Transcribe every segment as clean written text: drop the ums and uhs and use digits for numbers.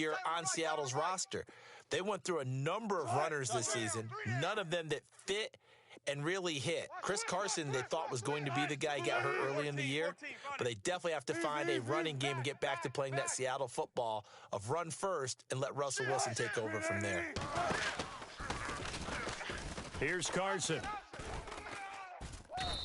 year on Seattle's roster. They went through a number of runners this season, none of them that fit and really hit. Chris Carson, they thought was going to be the guy. He got hurt early in the year, but they definitely have to find a running game and get back to playing that Seattle football of run first and let Russell Wilson take over from there. Here's Carson.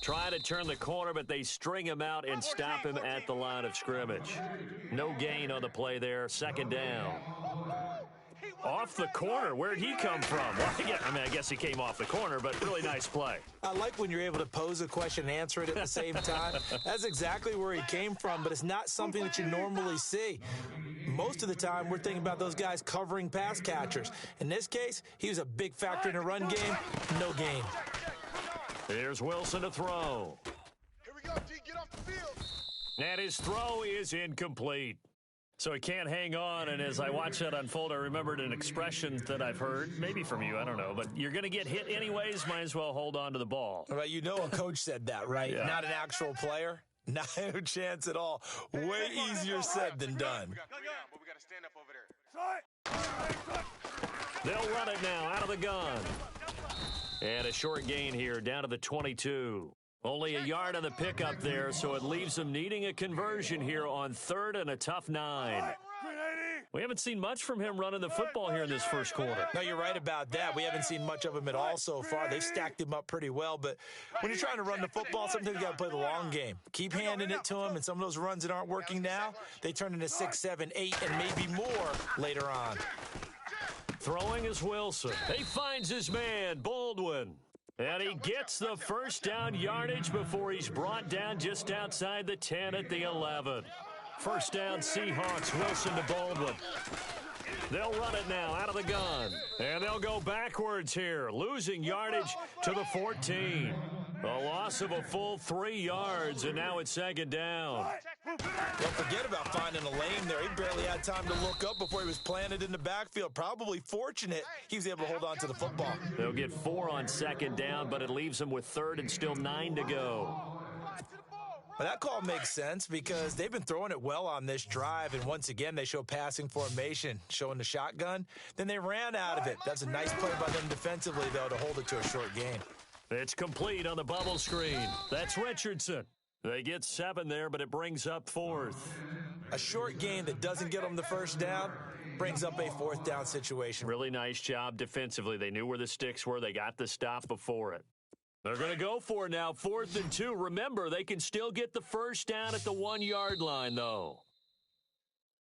Trying to turn the corner, but they string him out and stop him at the line of scrimmage. No gain on the play there. Second down. Off the corner. Where'd he come from? Well, I guess he came off the corner, but really nice play. I like when you're able to pose a question and answer it at the same time. That's exactly where he came from, but it's not something that you normally see. Most of the time, we're thinking about those guys covering pass catchers. In this case, he was a big factor in the run game. No gain. Here's Wilson to throw. Here we go, D. Get off the field. And his throw is incomplete. So he can't hang on, and as I watched that unfold, I remembered an expression that I've heard, maybe from you, I don't know, but you're going to get hit anyways, might as well hold on to the ball. Right, you know a coach said that, right? Yeah. Not an actual player? Not a chance at all. Way easier said than done. We got to stand up over there. They'll run it now out of the gun. And a short gain here down to the 22. Only a yard on the pickup there, so it leaves them needing a conversion here on third and a tough 9. We haven't seen much from him running the football here in this first quarter. No, you're right about that. We haven't seen much of him at all so far. They've stacked him up pretty well, but when you're trying to run the football, sometimes you got to play the long game. Keep handing it to him, and some of those runs that aren't working now, they turn into 6, 7, 8, and maybe more later on. Throwing is Wilson. He finds his man, Baldwin. And he gets the first down yardage before he's brought down just outside the 10 at the 11. First down, Seahawks, Wilson to Baldwin. They'll run it now out of the gun. And they'll go backwards here, losing yardage to the 14. A loss of a full 3 yards, and now it's second down. Don't forget about finding a lane there. He barely had time to look up before he was planted in the backfield. Probably fortunate he was able to hold on to the football. They'll get 4 on second down, but it leaves them with third and still 9 to go. But that call makes sense because they've been throwing it well on this drive, and once again, they show passing formation, showing the shotgun. Then they ran out of it. That's a nice play by them defensively, though, to hold it to a short gain. It's complete on the bubble screen. That's Richardson. They get 7 there, but it brings up 4th. A short gain that doesn't get them the first down brings up a 4th down situation. Really nice job defensively. They knew where the sticks were. They got the stop before it. They're going to go for it now, 4th and 2. Remember, they can still get the first down at the 1-yard line, though.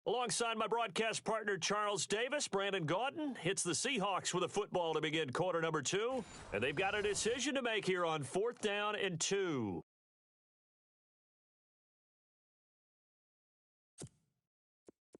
Alongside my broadcast partner, Charles Davis, Brandon Gaudin hits the Seahawks with a football to begin quarter number 2. And they've got a decision to make here on 4th down and 2.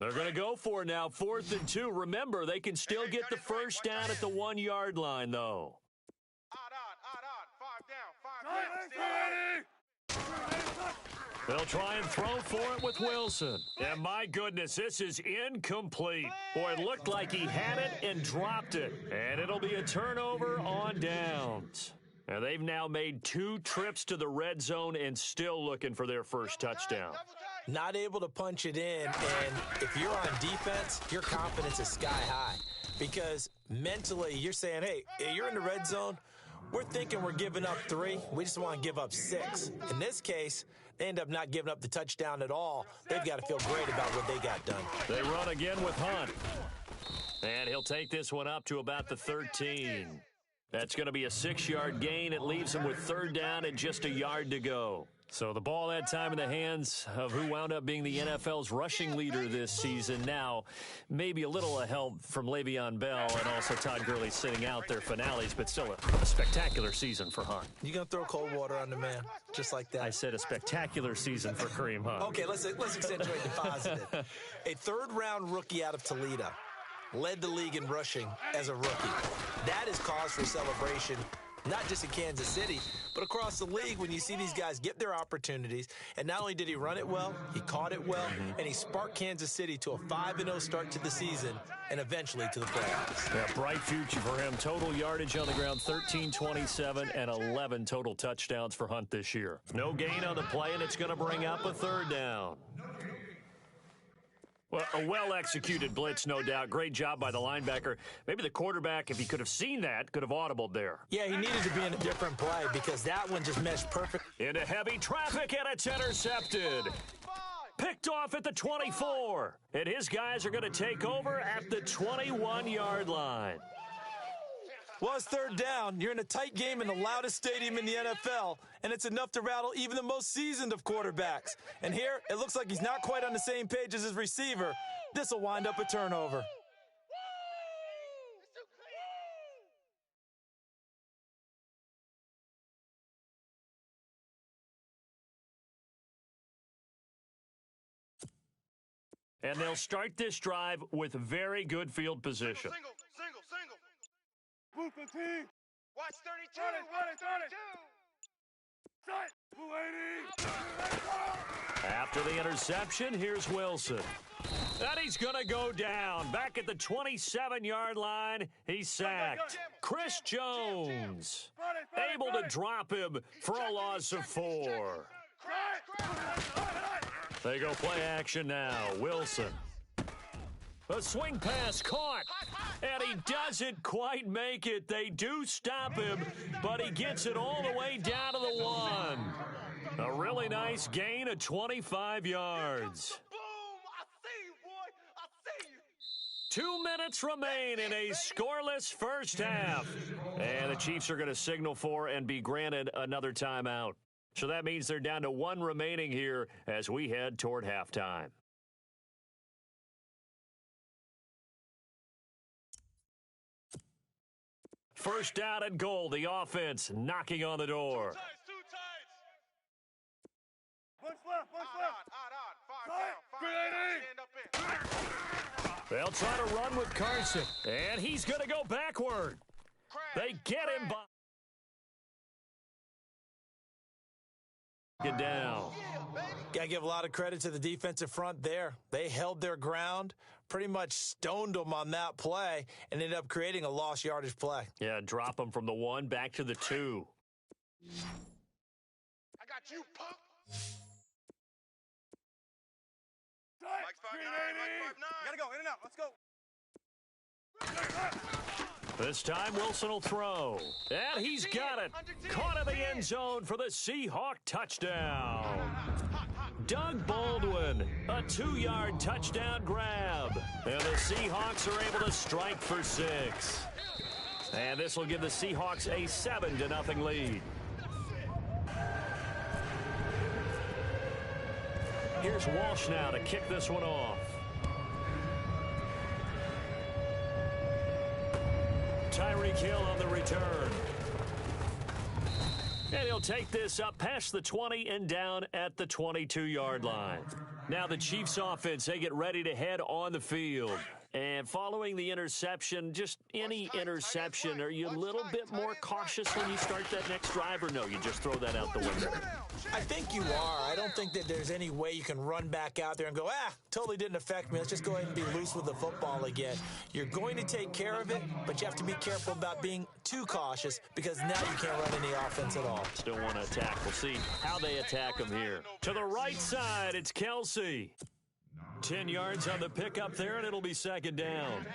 They're going to go for it now, 4th and 2. Remember, they can still get the first down at the 1-yard line, though. Odd on. 5 down. They'll try and throw for it with Wilson. And my goodness, this is incomplete. Boy, it looked like he had it and dropped it. And it'll be a turnover on downs. And they've now made 2 trips to the red zone and still looking for their first touchdown. Not able to punch it in, and if you're on defense, your confidence is sky high. Because mentally, you're saying, hey, you're in the red zone. We're thinking we're giving up 3. We just want to give up 6. In this case, they end up not giving up the touchdown at all. They've got to feel great about what they got done. They run again with Hunt. And he'll take this one up to about the 13. That's going to be a 6-yard gain. It leaves him with 3rd down and just a yard to go. So the ball that time in the hands of who wound up being the NFL's rushing leader this season. Now, maybe a little help from Le'Veon Bell and also Todd Gurley sitting out their finales, but still a spectacular season for Hunt. You going to throw cold water on the man, just like that? I said a spectacular season for Kareem Hunt. Okay, let's accentuate the positive. A 3rd-round rookie out of Toledo led the league in rushing as a rookie. That is cause for celebration, not just in Kansas City, but across the league when you see these guys get their opportunities. And not only did he run it well, he caught it well, and he sparked Kansas City to a 5-0 start to the season and eventually to the playoffs. Yeah, bright future for him. Total yardage on the ground, 1327, and 11 total touchdowns for Hunt this year. No gain on the play, and it's going to bring up a 3rd down. Well, a well-executed blitz, no doubt. Great job by the linebacker. Maybe the quarterback, if he could have seen that, could have audibled there. Yeah, he needed to be in a different play because that one just meshed perfect. Into heavy traffic, and it's intercepted. Picked off at the 24. And his guys are going to take over at the 21-yard line. Well, it's third down. You're in a tight game in the loudest stadium in the NFL, and it's enough to rattle even the most seasoned of quarterbacks. And here, it looks like he's not quite on the same page as his receiver. This will wind up a turnover. And they'll start this drive with very good field position. Single. Move the team. Watch 32. Run it. After the interception, here's Wilson. And he's going to go down. Back at the 27-yard line, he's sacked. Chris Jones able to drop him for a loss of 4. They go play action now. Wilson. A swing pass caught, and he doesn't quite make it. They do stop him, but he gets it all the way down to the 1. A really nice gain of 25 yards. 2 minutes remain in a scoreless first half. And the Chiefs are going to signal for and be granted another timeout. So that means they're down to 1 remaining here as we head toward halftime. First down and goal, the offense knocking on the door. Two tights. Punch left. Five down. They'll try to run with Carson, and he's going to go backward. They get him by. Get down. Got to give a lot of credit to the defensive front there. They held their ground, pretty much stoned them on that play, and ended up creating a lost yardage play. Yeah, drop them from the 1 back to the 2. I got you, punk. Mike's 5'9". Gotta go, in and out. Let's go. This time, Wilson will throw. And he's got it. Caught in the end zone for the Seahawk touchdown. Doug Baldwin, a 2-yard touchdown grab. And the Seahawks are able to strike for 6. And this will give the Seahawks a 7-0 lead. Here's Walsh now to kick this one off. Tyreek Hill on the return. And he'll take this up past the 20 and down at the 22-yard line. Now the Chiefs offense, they get ready to head on the field. And following the interception, just any interception, are you a little bit more cautious when you start that next drive, or no, you just throw that out the window? I think you are. I don't think that there's any way you can run back out there and go, totally didn't affect me. Let's just go ahead and be loose with the football again. You're going to take care of it, but you have to be careful about being too cautious because now you can't run any offense at all. Still want to attack. We'll see how they attack him here. To the right side, it's Kelsey. 10 yards on the pickup there, and it'll be second down.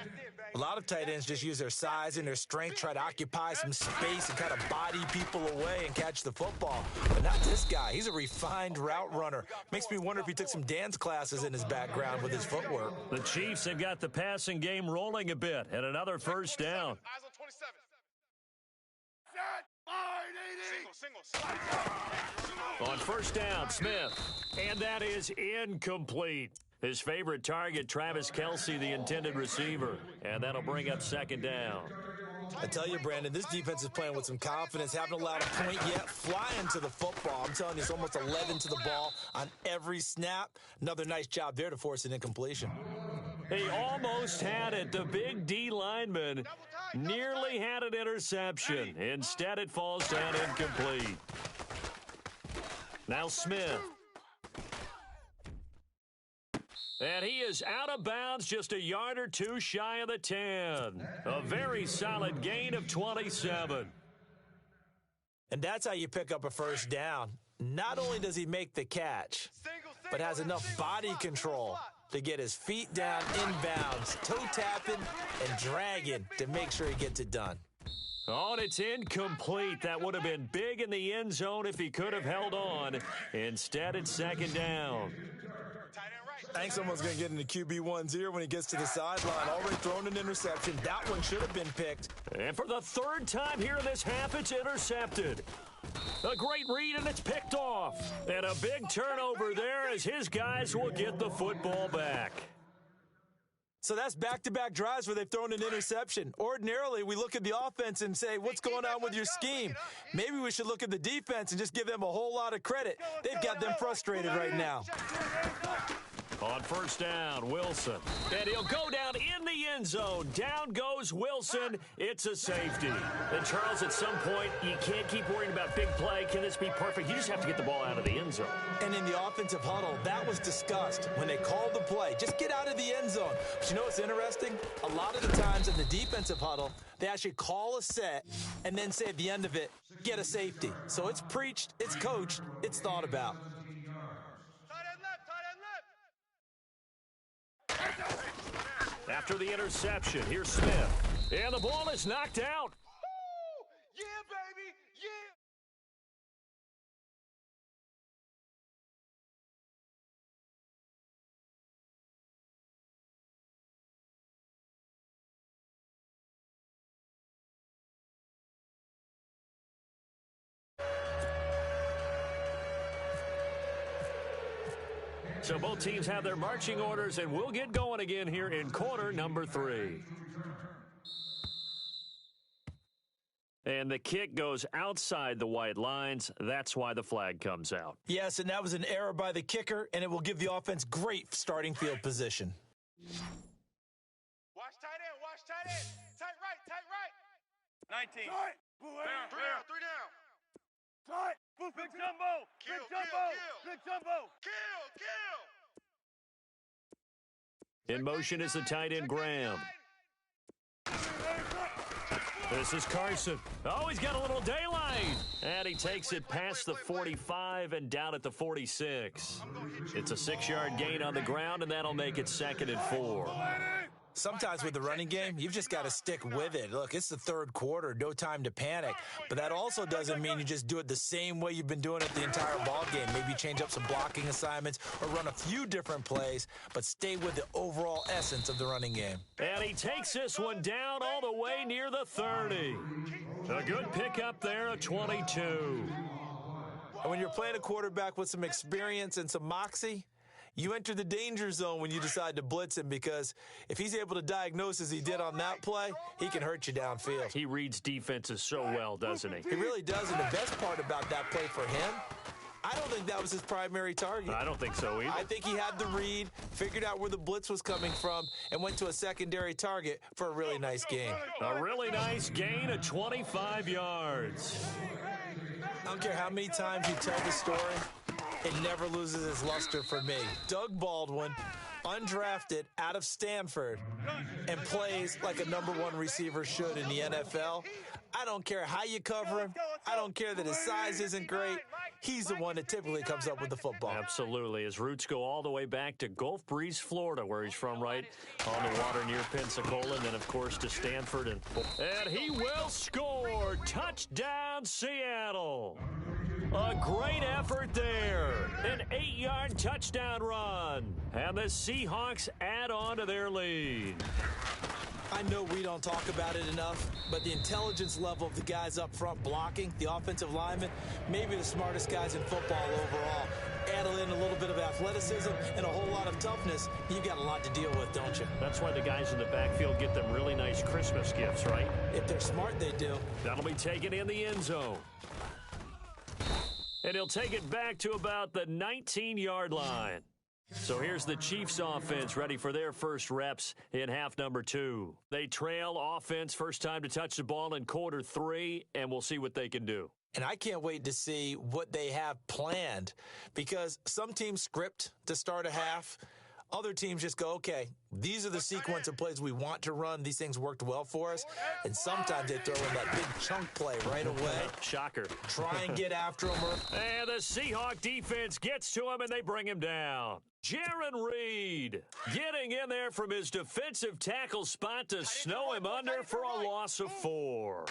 A lot of tight ends just use their size and their strength, try to occupy some space and kind of body people away and catch the football. But not this guy. He's a refined route runner. Makes me wonder if he took some dance classes in his background with his footwork. The Chiefs have got the passing game rolling a bit, and another first down. Eyes on 27. On first down, Smith. And that is incomplete. His favorite target, Travis Kelce, the intended receiver. And that'll bring up second down. I tell you, Brandon, this defense is playing with some confidence. Haven't allowed a point yet. Flying to the football. I'm telling you, it's almost 11 to the ball on every snap. Another nice job there to force an incompletion. He almost had it. The big D lineman nearly had an interception. Instead, it falls down incomplete. Now Smith. And he is out of bounds, just a yard or two shy of the 10. A very solid gain of 27. And that's how you pick up a first down. Not only does he make the catch, but has enough body control to get his feet down inbounds, toe tapping and dragging to make sure he gets it done. Oh, and it's incomplete. That would have been big in the end zone if he could have held on. Instead, it's second down. I think someone's going to get into QB1's ear when he gets to the sideline. Already thrown an interception. That one should have been picked. And for the third time here in this half, it's intercepted. A great read, and it's picked off. And a big turnover there as his guys will get the football back. So that's back-to-back drives where they've thrown an interception. Ordinarily, we look at the offense and say, what's going on with your scheme? Maybe we should look at the defense and just give them a whole lot of credit. They've got them frustrated right now. On first down, Wilson. And he'll go down in the end zone. Down goes Wilson. It's a safety. And, Charles, at some point, you can't keep worrying about big play. Can this be perfect? You just have to get the ball out of the end zone. And in the offensive huddle, that was discussed when they called the play. Just get out of the end zone. But you know what's interesting? A lot of the times in the defensive huddle, they actually call a set and then say at the end of it, get a safety. So it's preached, it's coached, it's thought about. After the interception, here's Smith. And the ball is knocked out. Yeah, baby, yeah. So both teams have their marching orders, and we'll get going again here in quarter number 3. And the kick goes outside the white lines. That's why the flag comes out. Yes, and that was an error by the kicker, and it will give the offense great starting field position. Watch tight end, watch tight end. Tight right. 19. Tight. Three down. Tight. Big jumbo. Kill, big jumbo. Kill. Big jumbo. Kill. In motion is the tight end, Graham. This is Carson. Oh, he's got a little daylight. And he takes it past the 45 and down at the 46. It's a 6-yard gain on the ground, and that'll make it 2nd and 4. Sometimes with the running game, you've just got to stick with it. Look, it's the third quarter, no time to panic. But that also doesn't mean you just do it the same way you've been doing it the entire ball game. Maybe change up some blocking assignments or run a few different plays, but stay with the overall essence of the running game. And he takes this one down all the way near the 30. A good pickup there, a 22. And when you're playing a quarterback with some experience and some moxie, you enter the danger zone when you decide to blitz him, because if he's able to diagnose as he did on that play, he can hurt you downfield. He reads defenses so well, doesn't he? He really does, and the best part about that play for him, I don't think that was his primary target. I don't think so either. I think he had the read, figured out where the blitz was coming from, and went to a secondary target for a really nice gain. A really nice gain of 25 yards. I don't care how many times you tell the story, it never loses its luster for me. Doug Baldwin, undrafted out of Stanford, and plays like a #1 receiver should in the NFL. I don't care how you cover him. I don't care that his size isn't great. He's the one that typically comes up with the football. Absolutely. His roots go all the way back to Gulf Breeze, Florida, where he's from, right on the water near Pensacola, and then, of course, to Stanford. And he will score. Touchdown, Seattle. A great effort there. An 8-yard touchdown run. And the Seahawks add on to their lead. I know we don't talk about it enough, but the intelligence level of the guys up front blocking, the offensive linemen, maybe the smartest guys in football overall. Add in a little bit of athleticism and a whole lot of toughness, you've got a lot to deal with, don't you? That's why the guys in the backfield get them really nice Christmas gifts, right? If they're smart, they do. That'll be taken in the end zone. And he'll take it back to about the 19-yard line. So here's the Chiefs offense ready for their first reps in half number 2. They trail offense, first time to touch the ball in quarter 3, and we'll see what they can do. And I can't wait to see what they have planned, because some teams script to start a half. Other teams just go, okay, these are the sequence of plays we want to run. These things worked well for us. And sometimes they throw in that big chunk play right away. Shocker. Try and get after him. And the Seahawk defense gets to him, and they bring him down. Jaron Reed getting in there from his defensive tackle spot to snow him under for a loss of 4.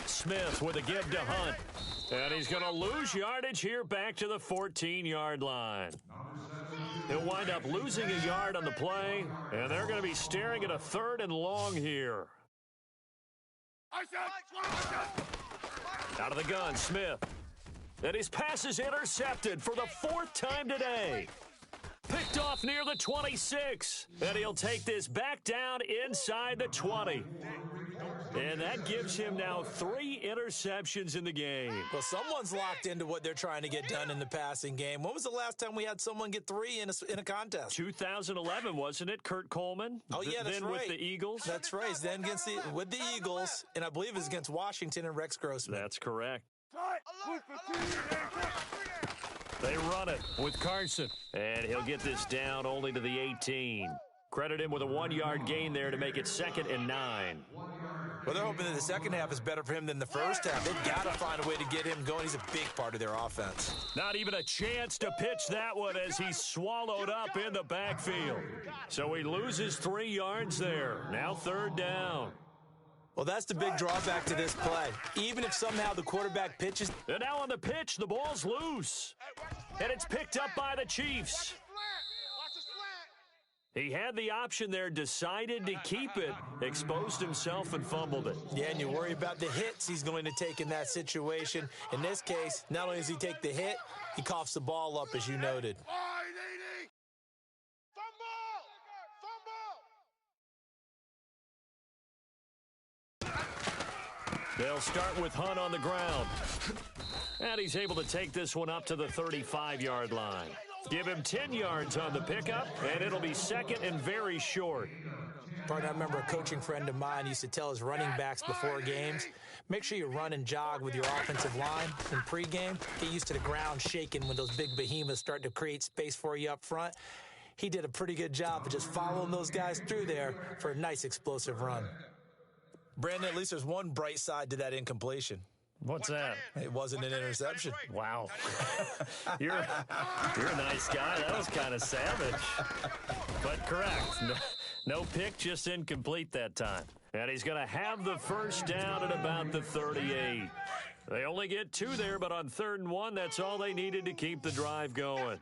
Smith with a give to Hunt. And he's going to lose yardage here back to the 14-yard line. He'll wind up losing a yard on the play, and they're going to be staring at a 3rd and long here. Out of the gun, Smith. And his pass is intercepted for the 4th time today. Picked off near the 26. And he'll take this back down inside the 20. And that gives him now 3 interceptions in the game. Well, someone's locked into what they're trying to get done in the passing game. When was the last time we had someone get 3 in a contest? 2011, wasn't it? Kurt Coleman? Oh, yeah, that's then right. with the Eagles? That's right. Then with the Eagles, and I believe it was against Washington and Rex Grossman. That's correct. They run it with Carson. And he'll get this down only to the 18. Credit him with a 1-yard gain there to make it 2nd and 9. Well, they're hoping that the second half is better for him than the first half. They've got to find a way to get him going. He's a big part of their offense. Not even a chance to pitch that one as he's swallowed up in the backfield. So he loses 3 yards there. Now 3rd down. Well, that's the big drawback to this play. Even if somehow the quarterback pitches. And now on the pitch, the ball's loose. And it's picked up by the Chiefs. He had the option there, decided to keep it, exposed himself and fumbled it. Yeah, and you worry about the hits he's going to take in that situation. In this case, not only does he take the hit, he coughs the ball up, as you noted. They'll start with Hunt on the ground. And he's able to take this one up to the 35-yard line. Give him 10 yards on the pickup, and it'll be 2nd and very short. Pardon, I remember a coaching friend of mine used to tell his running backs before games, make sure you run and jog with your offensive line in pregame. Get used to the ground shaking when those big behemoths start to create space for you up front. He did a pretty good job of just following those guys through there for a nice explosive run. Brandon, at least there's one bright side to that incompletion. What's that? It wasn't an interception. Wow. You're a nice guy. That was kind of savage. But correct. No pick, just incomplete that time. And he's going to have the first down at about the 38. They only get 2 there, but on 3rd and 1, that's all they needed to keep the drive going.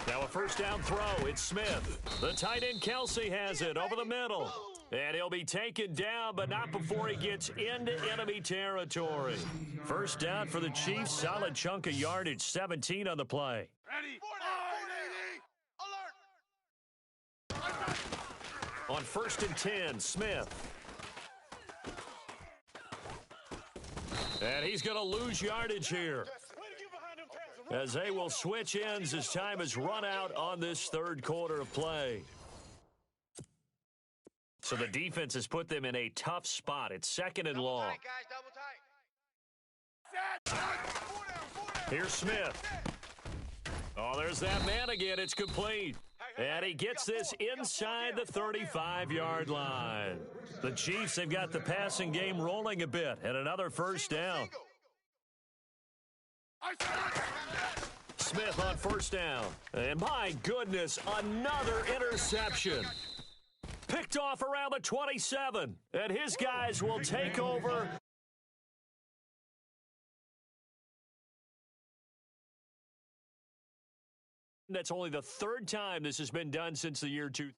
Now a first down throw. It's Smith. The tight end Kelsey has it over the middle. And he'll be taken down, but not before he gets into enemy territory. First down for the Chiefs. Solid chunk of yardage. 17 on the play. Ready. On 1st and 10, Smith. And he's going to lose yardage here, as they will switch ends as time is run out on this 3rd quarter of play. So the defense has put them in a tough spot. It's 2nd and long. Here's Smith. Oh, there's that man again. It's complete. And he gets this inside the 35-yard line. The Chiefs, they've got the passing game rolling a bit, and another first down. Smith on first down. And my goodness, another interception. Picked off around the 27. And his guys will take over. That's only the 3rd time this has been done since the year 2000.